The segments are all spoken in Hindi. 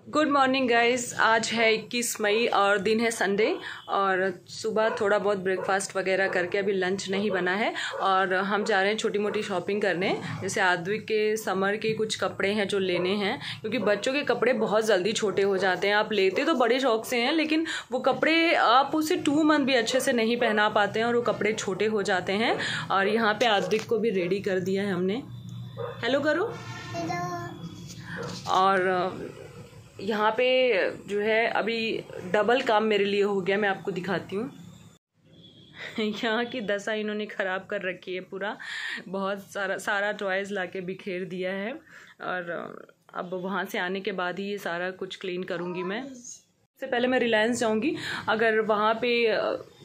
Good morning guys. आज है 21 मई और दिन है संडे और सुबह थोड़ा बहुत ब्रेकफास्ट वगैरह करके अभी लंच नहीं बना है और हम जा रहे हैं छोटी मोटी शॉपिंग करने। जैसे आद्विक के समर के कुछ कपड़े हैं जो लेने हैं, क्योंकि बच्चों के कपड़े बहुत जल्दी छोटे हो जाते हैं। आप लेते तो बड़े शौक से हैं, लेकिन वो कपड़े आप उसे 2 मंथ भी अच्छे से नहीं पहना पाते हैं और वो कपड़े छोटे हो जाते हैं। और यहाँ पे आद्विक को भी रेडी कर दिया है हमने। हेलो करो। और यहाँ पे जो है अभी डबल काम मेरे लिए हो गया, मैं आपको दिखाती हूँ। यहाँ की दशा इन्होंने ख़राब कर रखी है पूरा। बहुत सारा टॉयज़ लाके बिखेर दिया है और अब वहाँ से आने के बाद ही ये सारा कुछ क्लीन करूँगी मैं। इससे पहले मैं रिलायंस जाऊँगी। अगर वहाँ पे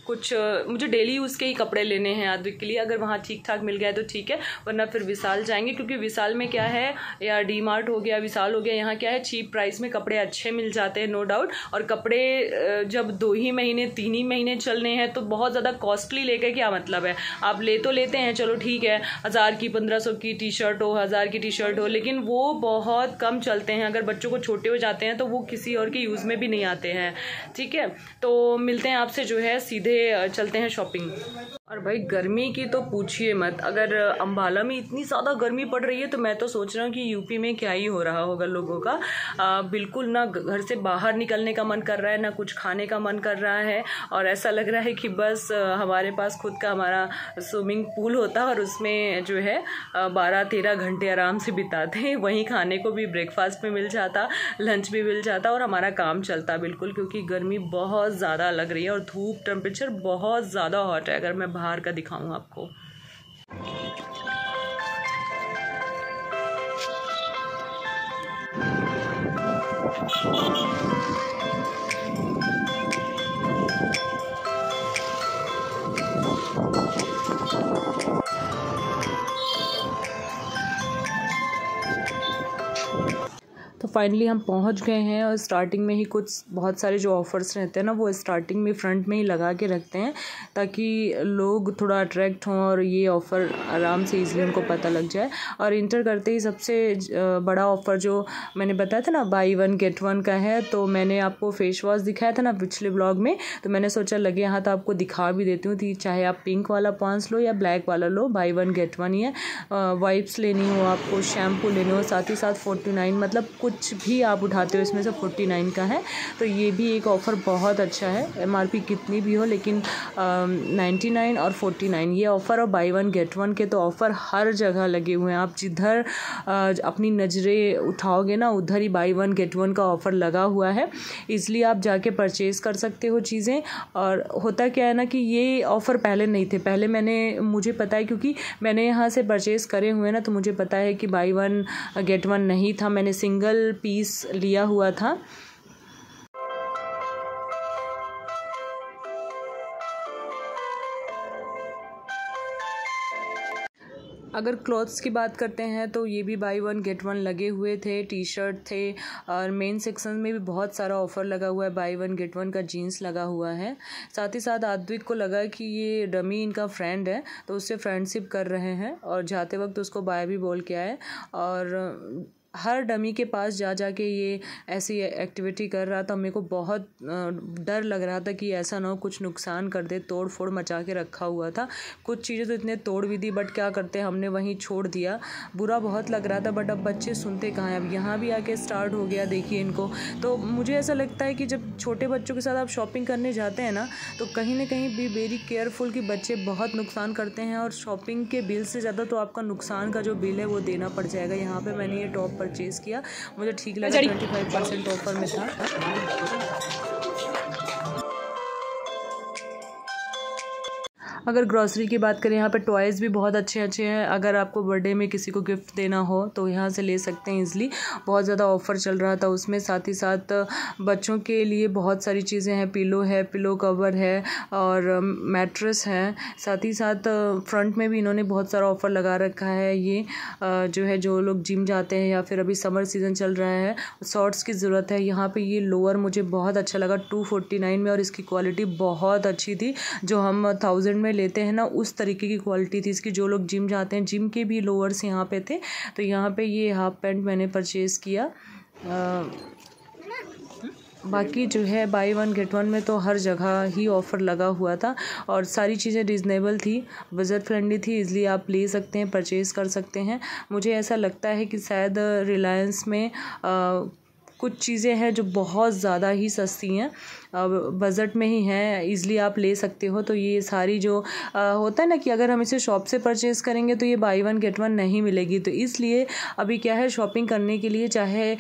कुछ मुझे डेली यूज़ के ही कपड़े लेने हैं आद्विक के लिए, अगर वहाँ ठीक ठाक मिल गया तो ठीक है, वरना फिर विशाल जाएंगे। क्योंकि विशाल में क्या है, या डी मार्ट हो गया, विशाल हो गया, यहाँ क्या है चीप प्राइस में कपड़े अच्छे मिल जाते हैं, नो डाउट। और कपड़े जब 2 ही महीने 3 ही महीने चलने हैं तो बहुत ज़्यादा कॉस्टली लेकर क्या मतलब है। आप ले तो लेते हैं, चलो ठीक है, 1000 की 1500 की टी शर्ट हो, 1000 की टी शर्ट हो, लेकिन वो बहुत कम चलते हैं। अगर बच्चों को छोटे हो जाते हैं तो वो किसी और के यूज़ में भी नहीं आते हैं। ठीक है, तो मिलते हैं आपसे जो है सीधे चलते हैं शॉपिंग। और भाई गर्मी की तो पूछिए मत। अगर अम्बाला में इतनी ज़्यादा गर्मी पड़ रही है तो मैं तो सोच रहा हूँ कि यूपी में क्या ही हो रहा होगा लोगों का। बिल्कुल ना घर से बाहर निकलने का मन कर रहा है, ना कुछ खाने का मन कर रहा है, और ऐसा लग रहा है कि बस हमारे पास खुद का हमारा स्विमिंग पूल होता और उसमें जो है 12-13 घंटे आराम से बिताते हैं। वहीं खाने को भी ब्रेकफास्ट में मिल जाता, लंच भी मिल जाता और हमारा काम चलता बिल्कुल। क्योंकि गर्मी बहुत ज़्यादा लग रही है और धूप टेम्परेचर बहुत ज़्यादा हॉट है। अगर मैं बाहर का दिखाऊं आपको, तो फाइनली हम पहुंच गए हैं। और स्टार्टिंग में ही कुछ बहुत सारे जो ऑफ़र्स रहते हैं ना, वो स्टार्टिंग में फ्रंट में ही लगा के रखते हैं ताकि लोग थोड़ा अट्रैक्ट हों और ये ऑफ़र आराम से ईज़िली उनको पता लग जाए। और इंटर करते ही सबसे बड़ा ऑफ़र जो मैंने बताया था ना, बाई 1 गेट 1 का है। तो मैंने आपको फेस वॉश दिखाया था ना पिछले ब्लॉग में, तो मैंने सोचा लगे यहाँ तो आपको दिखा भी देती हूँ। तो चाहे आप पिंक वाला पॉन्स लो या ब्लैक वाला लो, बाई 1 गेट 1 ही है। वाइप्स लेनी हो आपको, शैम्पू लेने हो, साथ ही साथ 49, मतलब कुछ भी आप उठाते हो इसमें से 49 का है। तो ये भी एक ऑफ़र बहुत अच्छा है। MRP कितनी भी हो, लेकिन 99 और 49 ये ऑफ़र, और बाई 1 गेट 1 के तो ऑफ़र हर जगह लगे हुए हैं। आप जिधर अपनी नज़रें उठाओगे ना, उधर ही बाई 1 गेट 1 का ऑफ़र लगा हुआ है। इसलिए आप जाके परचेज़ कर सकते हो चीज़ें। और होता क्या है ना कि ये ऑफ़र पहले नहीं थे। पहले मुझे पता है, क्योंकि मैंने यहाँ से परचेज़ करे हुए ना, तो मुझे पता है कि बाई 1 गेट 1 नहीं था। मैंने सिंगल पीस लिया हुआ था। अगर क्लॉथ्स की बात करते हैं तो ये भी बाई 1 गेट 1 लगे हुए थे। टी शर्ट थे और मेन सेक्शन में भी बहुत सारा ऑफ़र लगा हुआ है। बाई 1 गेट 1 का जीन्स लगा हुआ है। साथ ही साथ आद्विक को लगा कि ये डमी इनका फ्रेंड है, तो उससे फ्रेंडशिप कर रहे हैं और जाते वक्त उसको बाय भी बोल के आए। और हर डमी के पास जा के ये ऐसी एक्टिविटी कर रहा था। मेरे को बहुत डर लग रहा था कि ऐसा ना हो कुछ नुकसान कर दे। तोड़ फोड़ मचा के रखा हुआ था। कुछ चीज़ें तो इतने तोड़ भी दी, बट क्या करते हमने वहीं छोड़ दिया। बुरा बहुत लग रहा था, बट अब बच्चे सुनते कहाँ हैं। अब यहाँ भी आके स्टार्ट हो गया, देखिए इनको। तो मुझे ऐसा लगता है कि जब छोटे बच्चों के साथ आप शॉपिंग करने जाते हैं ना, तो कहीं ना कहीं बी वेरी केयरफुल कि बच्चे बहुत नुकसान करते हैं। और शॉपिंग के बिल से ज़्यादा तो आपका नुकसान का जो बिल है वो देना पड़ जाएगा। यहाँ पर मैंने ये टॉप परचेज़ किया, मुझे ठीक लगा, 25% ऑफर में था। अगर ग्रॉसरी की बात करें, यहाँ पे टॉयज़ भी बहुत अच्छे अच्छे हैं। अगर आपको बर्थडे में किसी को गिफ्ट देना हो तो यहाँ से ले सकते हैं ईज़िली। बहुत ज़्यादा ऑफ़र चल रहा था उसमें। साथ ही साथ बच्चों के लिए बहुत सारी चीज़ें हैं। पिलो है, पिलो कवर है और मैट्रेस है। साथ ही साथ फ्रंट में भी इन्होंने बहुत सारा ऑफ़र लगा रखा है। ये जो है, जो लोग जिम जाते हैं या फिर अभी समर सीज़न चल रहा है, शॉर्ट्स की ज़रूरत है। यहाँ पे ये लोअर मुझे बहुत अच्छा लगा 249 में, और इसकी क्वालिटी बहुत अच्छी थी। जो हम 1000 में लेते हैं ना, उस तरीके की क्वालिटी थी इसकी। जो लोग जिम जाते हैं, जिम के भी लोअर्स यहाँ पे थे। तो यहाँ पे ये हाफ पैंट मैंने परचेज़ किया। बाकी जो है बाई वन गेट वन में तो हर जगह ही ऑफ़र लगा हुआ था और सारी चीज़ें रीज़नेबल थी, बजट फ्रेंडली थी, इसलिए आप ले सकते हैं, परचेज़ कर सकते हैं। मुझे ऐसा लगता है कि शायद रिलायंस में कुछ चीज़ें हैं जो बहुत ज़्यादा ही सस्ती हैं, बजट में ही हैं, ईज़िली आप ले सकते हो। तो ये सारी जो होता है ना कि अगर हम इसे शॉप से परचेज़ करेंगे तो ये बाई वन गेट वन नहीं मिलेगी। तो इसलिए अभी क्या है, शॉपिंग करने के लिए चाहे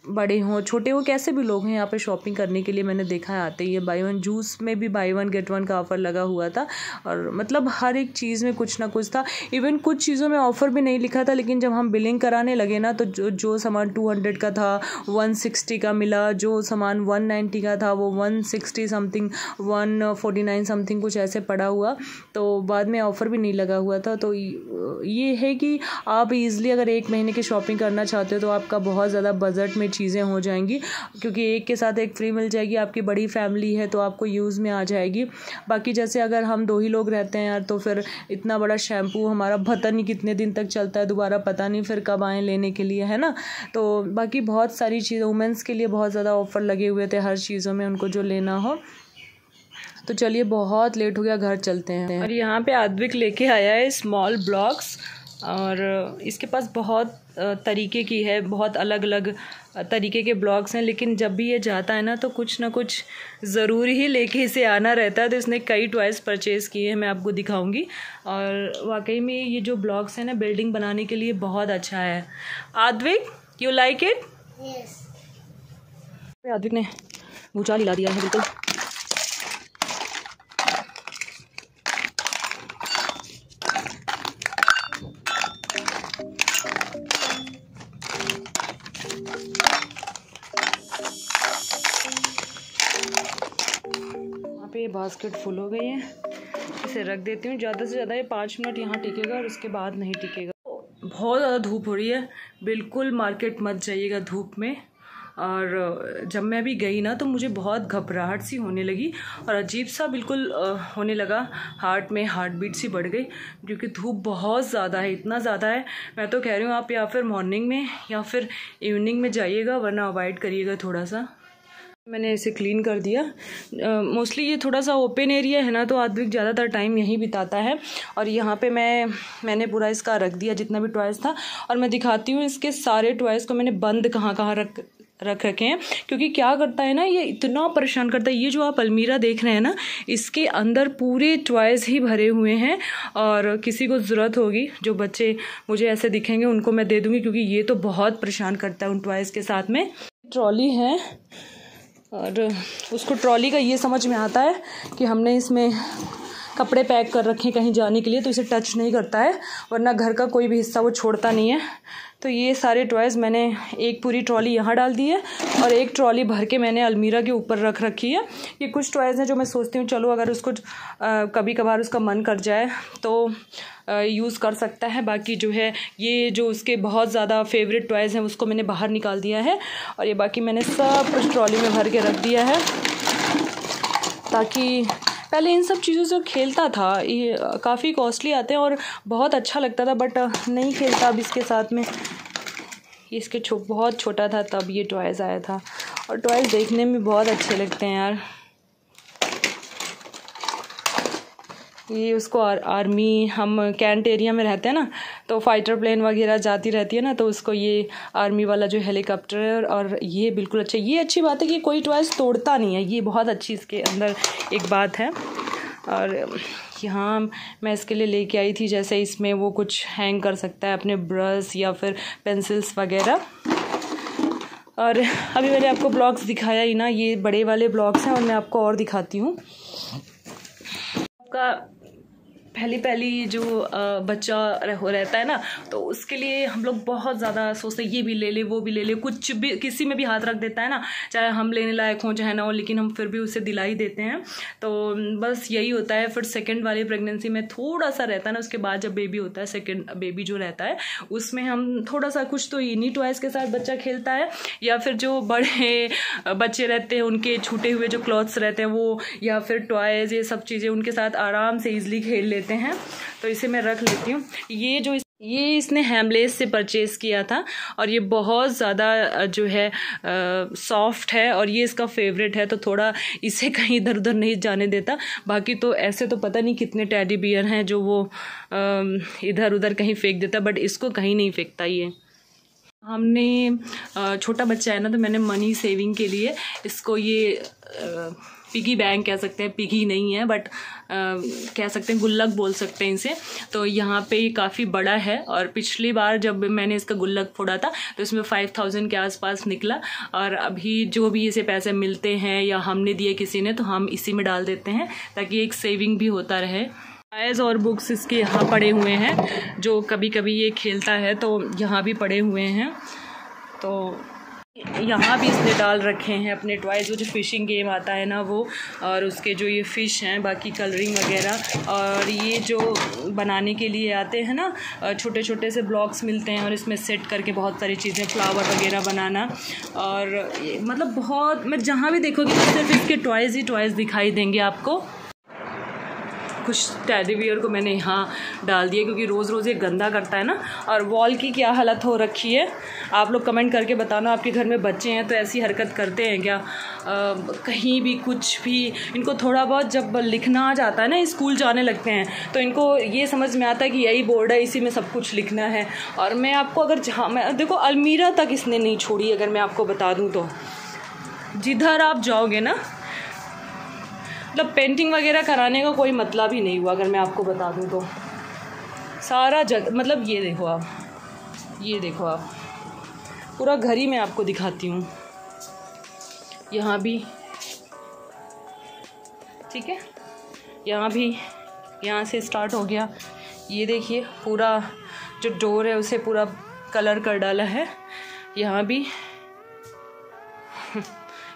बड़े हों छोटे हों कैसे भी लोग हैं यहाँ पे शॉपिंग करने के लिए मैंने देखा है आते ही है। बाई वन जूस में भी बाई वन गेट वन का ऑफ़र लगा हुआ था और मतलब हर एक चीज़ में कुछ ना कुछ था। इवन कुछ चीज़ों में ऑफ़र भी नहीं लिखा था, लेकिन जब हम बिलिंग कराने लगे ना तो जो सामान 200 का था 160 का मिला, जो सामान 190 का था वो 160 समथिंग 149 समथिंग कुछ ऐसे पड़ा हुआ। तो बाद में ऑफ़र भी नहीं लगा हुआ था। तो ये है कि आप ईज़िली अगर 1 महीने की शॉपिंग करना चाहते हो तो आपका बहुत ज़्यादा बजट में चीज़ें हो जाएंगी, क्योंकि एक के साथ एक फ्री मिल जाएगी। आपकी बड़ी फैमिली है तो आपको यूज़ में आ जाएगी। बाकी जैसे अगर हम 2 ही लोग रहते हैं यार तो फिर इतना बड़ा शैम्पू हमारा पता नहीं कितने दिन तक चलता है, दोबारा पता नहीं फिर कब आएँ लेने के लिए, है ना। तो बाकी बहुत सारी चीज़ें वुमेंस के लिए बहुत ज़्यादा ऑफ़र लगे हुए थे हर चीज़ों में, उनको जो लेना हो। तो चलिए बहुत लेट हो गया, घर चलते हैं। और यहाँ पे आद्विक लेके आया है स्मॉल ब्लॉक्स और इसके पास बहुत तरीके की है, बहुत अलग अलग तरीके के ब्लॉग्स हैं। लेकिन जब भी ये जाता है ना तो कुछ ना कुछ ज़रूर ही लेके इसे आना रहता है। तो इसने कई टॉयज़ परचेज़ किए हैं, मैं आपको दिखाऊंगी। और वाकई में ये जो ब्लॉग्स हैं ना बिल्डिंग बनाने के लिए बहुत अच्छा है। Advik, you like it? Yes. Advik ने भूचाल हिला दिया है बिल्कुल। ये बास्केट फुल हो गई है, इसे रख देती हूँ। ज़्यादा से ज़्यादा ये 5 मिनट यहाँ टिकेगा और उसके बाद नहीं टिकेगा। बहुत ज़्यादा धूप हो रही है, बिल्कुल मार्केट मत जाइएगा धूप में। और जब मैं अभी गई ना तो मुझे बहुत घबराहट सी होने लगी और अजीब सा बिल्कुल होने लगा, हार्ट में हार्ट बीट सी बढ़ गई, क्योंकि धूप बहुत ज़्यादा है, इतना ज़्यादा है। मैं तो कह रही हूँ आप या फिर मॉर्निंग में या फिर इवनिंग में जाइएगा, वरना अवॉइड करिएगा थोड़ा सा। मैंने इसे क्लीन कर दिया। मोस्टली ये थोड़ा सा ओपन एरिया है ना तो आद्विक ज़्यादातर टाइम यहीं बिताता है। और यहाँ पे मैंने पूरा इसका रख दिया जितना भी टॉयज़ था। और मैं दिखाती हूँ इसके सारे टॉयज़ को मैंने बंद कहाँ कहाँ रख रखे हैं, क्योंकि क्या करता है ना ये इतना परेशान करता है। ये जो आप अलमीरा देख रहे हैं ना, इसके अंदर पूरे टॉयज़ ही भरे हुए हैं। और किसी को ज़रूरत होगी, जो बच्चे मुझे ऐसे दिखेंगे उनको मैं दे दूँगी, क्योंकि ये तो बहुत परेशान करता है उन टॉयज़ के साथ में। ट्रॉली है और उसको ट्रॉली का ये समझ में आता है कि हमने इसमें कपड़े पैक कर रखे कहीं जाने के लिए, तो इसे टच नहीं करता है, वरना घर का कोई भी हिस्सा वो छोड़ता नहीं है। तो ये सारे टॉयज़ मैंने एक पूरी ट्रॉली यहाँ डाल दी है और एक ट्रॉली भर के मैंने अलमीरा के ऊपर रख रखी है। ये कुछ टॉयज़ हैं जो मैं सोचती हूँ चलो अगर उसको कभी कभार उसका मन कर जाए तो यूज़ कर सकता है। बाकी जो है ये जो उसके बहुत ज़्यादा फेवरेट टॉयज़ हैं उसको मैंने बाहर निकाल दिया है और ये बाकी मैंने सब कुछ ट्रॉली में भर के रख दिया है, ताकि पहले इन सब चीज़ों से खेलता था। ये काफ़ी कॉस्टली आते हैं और बहुत अच्छा लगता था, बट नहीं खेलता अब इसके साथ में। इसके बहुत छोटा था तब ये टॉयज़ आया था और टॉयज़ देखने में बहुत अच्छे लगते हैं यार। ये उसको आर्मी, हम कैंट एरिया में रहते हैं ना, तो फाइटर प्लेन वगैरह जाती रहती है ना, तो उसको ये आर्मी वाला जो हेलीकॉप्टर है और ये बिल्कुल अच्छा। ये अच्छी बात है कि कोई टॉयज़ तोड़ता नहीं है, ये बहुत अच्छी इसके अंदर एक बात है। और यहाँ मैं इसके लिए लेके आई थी, जैसे इसमें वो कुछ हैंग कर सकता है अपने ब्रश या फिर पेंसिल्स वगैरह। और अभी मैंने आपको ब्लॉक्स दिखाया ही ना, ये बड़े वाले ब्लॉक्स हैं और मैं आपको और दिखाती हूँ। आपका पहली जो बच्चा रहता है ना, तो उसके लिए हम लोग बहुत ज़्यादा सोचते हैं ये भी ले ले वो भी ले ले, कुछ भी किसी में भी हाथ रख देता है ना, चाहे हम लेने लायक हों चाहे ना हो, लेकिन हम फिर भी उसे दिला ही देते हैं। तो बस यही होता है। फिर सेकंड वाली प्रेगनेंसी में थोड़ा सा रहता है ना, उसके बाद जब बेबी होता है, सेकंड बेबी जो रहता है उसमें हम थोड़ा सा कुछ तो इन्हीं टॉयज़ के साथ बच्चा खेलता है, या फिर जो बड़े बच्चे रहते हैं उनके छूटे हुए जो क्लॉथ्स रहते हैं वो, या फिर टॉयज़, ये सब चीज़ें उनके साथ आराम से ईजिली खेल लेते हैं। तो इसे मैं रख लेती हूँ। ये जो ये इसने हेमलेस से परचेज़ किया था और ये बहुत ज़्यादा जो है सॉफ्ट है और ये इसका फेवरेट है, तो थोड़ा इसे कहीं इधर उधर नहीं जाने देता। बाकी तो ऐसे तो पता नहीं कितने टेडी बियर हैं जो वो इधर उधर कहीं फेंक देता, बट इसको कहीं नहीं फेंकता ये। हमने छोटा बच्चा है ना, तो मैंने मनी सेविंग के लिए इसको ये पिगी बैंक कह सकते हैं, पिगी नहीं है बट कह सकते हैं, गुल्लक बोल सकते हैं इसे। तो यहाँ पे ये काफ़ी बड़ा है और पिछली बार जब मैंने इसका गुल्लक फोड़ा था तो इसमें 5000 के आसपास निकला, और अभी जो भी इसे पैसे मिलते हैं या हमने दिए किसी ने तो हम इसी में डाल देते हैं ताकि एक सेविंग भी होता रहे। टॉयज़ और बुक्स इसके यहाँ पड़े हुए हैं, जो कभी कभी ये खेलता है तो यहाँ भी पड़े हुए हैं। तो यहाँ भी इसने डाल रखे हैं अपने टॉयज़, वो जो फिशिंग गेम आता है ना वो, और उसके जो ये फ़िश हैं, बाकी कलरिंग वगैरह, और ये जो बनाने के लिए आते हैं ना छोटे छोटे से ब्लॉक्स मिलते हैं और इसमें सेट करके बहुत सारी चीज़ें, फ्लावर वगैरह बनाना। और मतलब बहुत, मैं जहाँ भी देखोगी तो सिर्फ इसके टॉयज़ ही टॉयज़ दिखाई देंगे आपको। कुछ टेडी बियर को मैंने यहाँ डाल दिया क्योंकि रोज़ रोज़ ये गंदा करता है ना। और वॉल की क्या हालत हो रखी है, आप लोग कमेंट करके बताना, आपके घर में बच्चे हैं तो ऐसी हरकत करते हैं क्या? कहीं भी कुछ भी इनको थोड़ा बहुत जब लिखना आ जाता है ना, स्कूल जाने लगते हैं तो इनको ये समझ में आता है कि यही बोर्ड है, इसी में सब कुछ लिखना है। और मैं आपको अगर जहाँ, मैं देखो अलमीरा तक इसने नहीं छोड़ी, अगर मैं आपको बता दूँ तो जिधर आप जाओगे ना, मतलब पेंटिंग वगैरह कराने का कोई मतलब ही नहीं हुआ अगर मैं आपको बता दूं तो। सारा जगह, मतलब ये देखो आप, ये देखो आप, पूरा घर ही मैं आपको दिखाती हूँ। यहाँ भी ठीक है, यहाँ भी, यहाँ से स्टार्ट हो गया, ये देखिए पूरा जो डोर है उसे पूरा कलर कर डाला है। यहाँ भी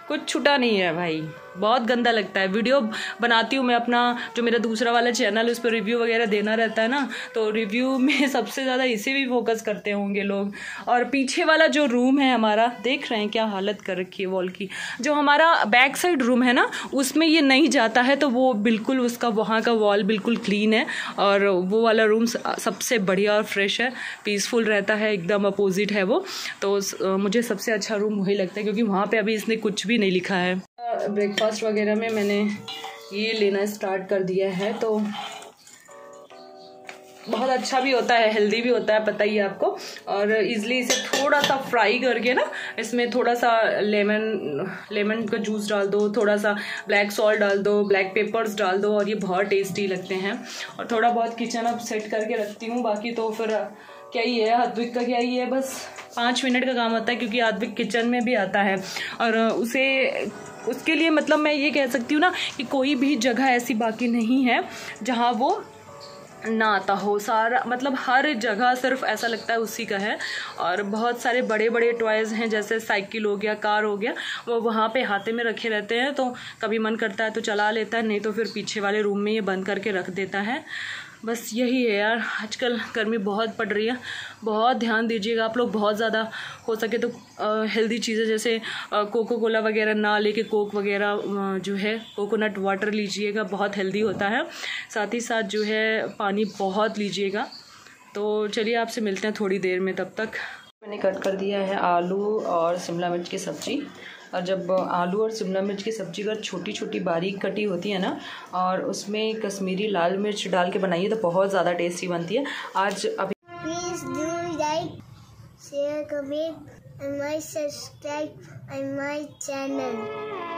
कुछ छूटा नहीं है भाई, बहुत गंदा लगता है। वीडियो बनाती हूँ मैं अपना, जो मेरा दूसरा वाला चैनल है उस पर रिव्यू वगैरह देना रहता है ना, तो रिव्यू में सबसे ज़्यादा इसे भी फोकस करते होंगे लोग। और पीछे वाला जो रूम है हमारा, देख रहे हैं क्या हालत कर रखी है वॉल की। जो हमारा बैक साइड रूम है ना, उसमें ये नहीं जाता है, तो वो बिल्कुल उसका वहाँ का वॉल बिल्कुल क्लीन है और वो वाला रूम सबसे बढ़िया और फ्रेश है, पीसफुल रहता है, एकदम अपोजिट है वो। तो मुझे सबसे अच्छा रूम वही लगता है क्योंकि वहाँ पर अभी इसने कुछ भी नहीं लिखा है। ब्रेकफास्ट वगैरह में मैंने ये लेना स्टार्ट कर दिया है, तो बहुत अच्छा भी होता है, हेल्दी भी होता है, पता ही है आपको। और इजली इसे थोड़ा सा फ्राई करके ना, इसमें थोड़ा सा लेमन का जूस डाल दो, थोड़ा सा ब्लैक सॉल्ट डाल दो, ब्लैक पेपर्स डाल दो, और ये बहुत टेस्टी लगते हैं। और थोड़ा बहुत किचन अब सेट करके रखती हूँ, बाकी तो फिर क्या ही है, आद्विक का क्या ही है, बस 5 मिनट का काम होता है क्योंकि आद्विक किचन में भी आता है। और उसके लिए मतलब मैं ये कह सकती हूँ ना कि कोई भी जगह ऐसी बाकी नहीं है जहाँ वो ना आता हो। सारा मतलब हर जगह सिर्फ ऐसा लगता है उसी का है। और बहुत सारे बड़े बड़े टॉयज़ हैं, जैसे साइकिल हो गया, कार हो गया, वो वहाँ पे हाथे में रखे रहते हैं, तो कभी मन करता है तो चला लेता है, नहीं तो फिर पीछे वाले रूम में ये बंद करके रख देता है। बस यही है यार, आजकल गर्मी बहुत पड़ रही है, बहुत ध्यान दीजिएगा आप लोग। बहुत ज़्यादा हो सके तो हेल्दी चीज़ें जैसे कोको कोला वगैरह ना लेके कोक वगैरह जो है कोकोनट वाटर लीजिएगा, बहुत हेल्दी होता है। साथ ही साथ जो है पानी बहुत लीजिएगा। तो चलिए आपसे मिलते हैं थोड़ी देर में, तब तक। मैंने कट कर दिया है आलू और शिमला मिर्च की सब्ज़ी। और जब आलू और शिमला मिर्च की सब्ज़ी अगर छोटी छोटी बारीक कटी होती है ना, और उसमें कश्मीरी लाल मिर्च डाल के बनाइए तो बहुत ज़्यादा टेस्टी बनती है। आज अभी please do like, share, comment and subscribe on my channel.